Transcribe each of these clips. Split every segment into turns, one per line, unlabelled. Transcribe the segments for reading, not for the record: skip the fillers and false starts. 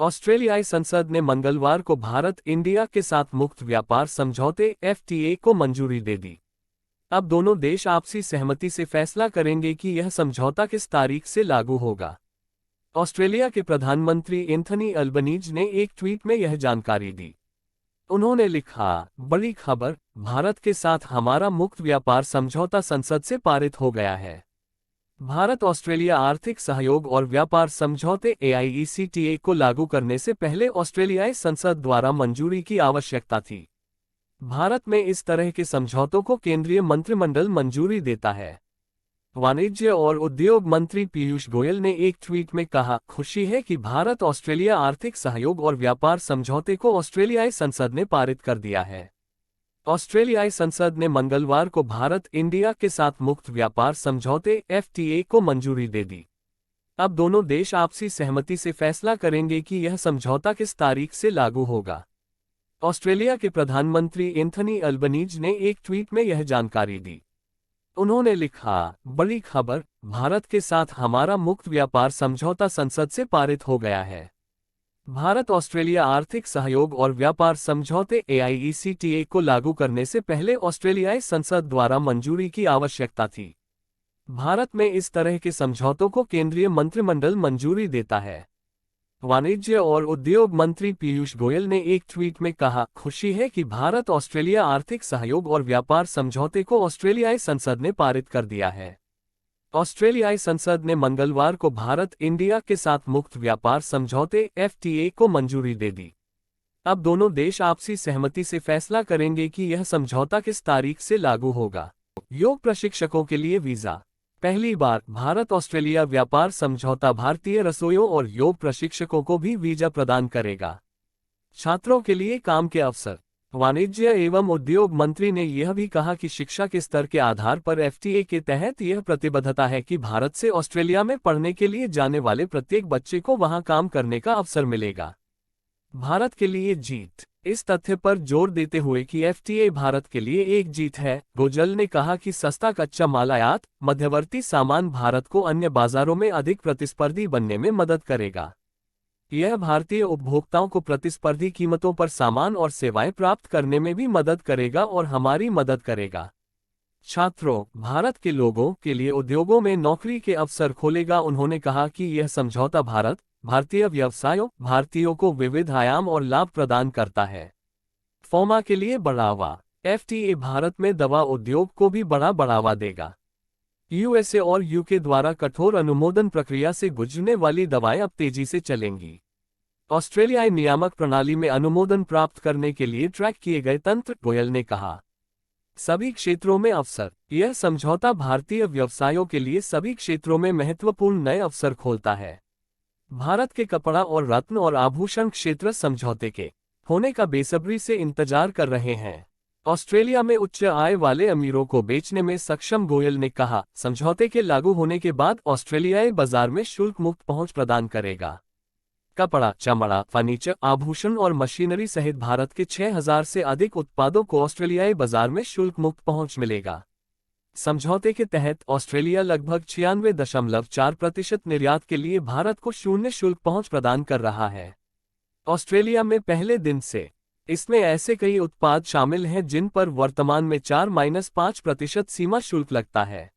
ऑस्ट्रेलियाई संसद ने मंगलवार को भारत इंडिया के साथ मुक्त व्यापार समझौते (FTA) को मंजूरी दे दी। अब दोनों देश आपसी सहमति से फैसला करेंगे कि यह समझौता किस तारीख से लागू होगा। ऑस्ट्रेलिया के प्रधानमंत्री एंथनी अल्बनीज ने एक ट्वीट में यह जानकारी दी। उन्होंने लिखा, बड़ी खबर, भारत के साथ हमारा मुक्त व्यापार समझौता संसद से पारित हो गया है। भारत ऑस्ट्रेलिया आर्थिक सहयोग और व्यापार समझौते AIECTA को लागू करने से पहले ऑस्ट्रेलियाई संसद द्वारा मंजूरी की आवश्यकता थी। भारत में इस तरह के समझौतों को केंद्रीय मंत्रिमंडल मंजूरी देता है। वाणिज्य और उद्योग मंत्री पीयूष गोयल ने एक ट्वीट में कहा, खुशी है कि भारत ऑस्ट्रेलिया आर्थिक सहयोग और व्यापार समझौते को ऑस्ट्रेलियाई संसद ने पारित कर दिया है। ऑस्ट्रेलियाई संसद ने मंगलवार को भारत इंडिया के साथ मुक्त व्यापार समझौते (FTA) को मंजूरी दे दी। अब दोनों देश आपसी सहमति से फैसला करेंगे कि यह समझौता किस तारीख से लागू होगा। ऑस्ट्रेलिया के प्रधानमंत्री एंथनी अल्बनीज ने एक ट्वीट में यह जानकारी दी। उन्होंने लिखा, बड़ी खबर, भारत के साथ हमारा मुक्त व्यापार समझौता संसद से पारित हो गया है। भारत ऑस्ट्रेलिया आर्थिक सहयोग और व्यापार समझौते AIECTA को लागू करने से पहले ऑस्ट्रेलियाई संसद द्वारा मंजूरी की आवश्यकता थी। भारत में इस तरह के समझौतों को केंद्रीय मंत्रिमंडल मंजूरी देता है। वाणिज्य और उद्योग मंत्री पीयूष गोयल ने एक ट्वीट में कहा, खुशी है कि भारत ऑस्ट्रेलिया आर्थिक सहयोग और व्यापार समझौते को ऑस्ट्रेलियाई संसद ने पारित कर दिया है। ऑस्ट्रेलियाई संसद ने मंगलवार को भारत इंडिया के साथ मुक्त व्यापार समझौते (FTA) को मंजूरी दे दी। अब दोनों देश आपसी सहमति से फैसला करेंगे कि यह समझौता किस तारीख से लागू होगा। योग प्रशिक्षकों के लिए वीजा। पहली बार भारत ऑस्ट्रेलिया व्यापार समझौता भारतीय रसोइयों और योग प्रशिक्षकों को भी वीजा प्रदान करेगा। छात्रों के लिए काम के अवसर। वाणिज्य एवं उद्योग मंत्री ने यह भी कहा कि शिक्षा के स्तर के आधार पर FTA के तहत यह प्रतिबद्धता है कि भारत से ऑस्ट्रेलिया में पढ़ने के लिए जाने वाले प्रत्येक बच्चे को वहां काम करने का अवसर मिलेगा। भारत के लिए जीत। इस तथ्य पर जोर देते हुए कि FTA भारत के लिए एक जीत है, गोयल ने कहा कि सस्ता कच्चा माल आयात, मध्यवर्ती सामान भारत को अन्य बाजारों में अधिक प्रतिस्पर्धी बनने में मदद करेगा। यह भारतीय उपभोक्ताओं को प्रतिस्पर्धी कीमतों पर सामान और सेवाएं प्राप्त करने में भी मदद करेगा और हमारी मदद करेगा। छात्रों, भारत के लोगों के लिए उद्योगों में नौकरी के अवसर खोलेगा। उन्होंने कहा कि यह समझौता भारतीय व्यवसायों, भारतीयों को विविध आयाम और लाभ प्रदान करता है। फोमा के लिए बढ़ावा। FTA भारत में दवा उद्योग को भी बड़ा बढ़ावा देगा। USA और UK द्वारा कठोर अनुमोदन प्रक्रिया से गुजरने वाली दवाएं अब तेजी से चलेंगी। ऑस्ट्रेलियाई नियामक प्रणाली में अनुमोदन प्राप्त करने के लिए ट्रैक किए गए तंत्र, गोयल ने कहा। सभी क्षेत्रों में अवसर। यह समझौता भारतीय व्यवसायों के लिए सभी क्षेत्रों में महत्वपूर्ण नए अवसर खोलता है। भारत के कपड़ा और रत्न और आभूषण क्षेत्र समझौते के होने का बेसब्री से इंतजार कर रहे हैं। ऑस्ट्रेलिया में उच्च आय वाले अमीरों को बेचने में सक्षम, गोयल ने कहा। समझौते के लागू होने के बाद ऑस्ट्रेलियाई बाजार में शुल्क मुक्त पहुंच प्रदान करेगा। कपड़ा, चमड़ा, फर्नीचर, आभूषण और मशीनरी सहित भारत के 6000 से अधिक उत्पादों को ऑस्ट्रेलियाई बाजार में शुल्क मुक्त पहुंच मिलेगा। समझौते के तहत ऑस्ट्रेलिया लगभग 96.4% निर्यात के लिए भारत को शून्य शुल्क पहुंच प्रदान कर रहा है। ऑस्ट्रेलिया में पहले दिन से इसमें ऐसे कई उत्पाद शामिल हैं जिन पर वर्तमान में 4-5% सीमा शुल्क लगता है।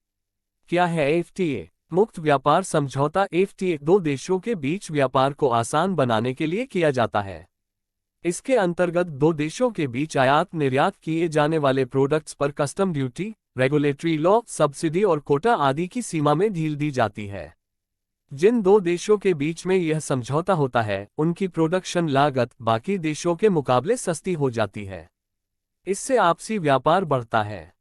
क्या है FTA? मुक्त व्यापार समझौता FTA दो देशों के बीच व्यापार को आसान बनाने के लिए किया जाता है। इसके अंतर्गत दो देशों के बीच आयात निर्यात किए जाने वाले प्रोडक्ट्स पर custom duty, regulatory law, subsidy और कोटा आदि की सीमा में ढील दी जाती है। जिन दो देशों के बीच में यह समझौता होता है, उनकी प्रोडक्शन लागत बाकी देशों के मुकाबले सस्ती हो जाती है। इससे आपसी व्यापार बढ़ता है।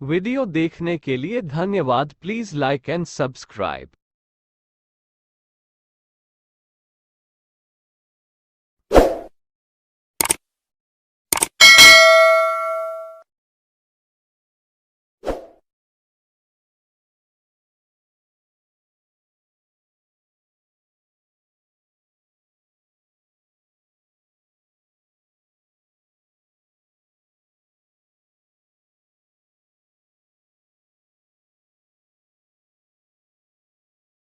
वीडियो देखने के लिए धन्यवाद। Please like and subscribe.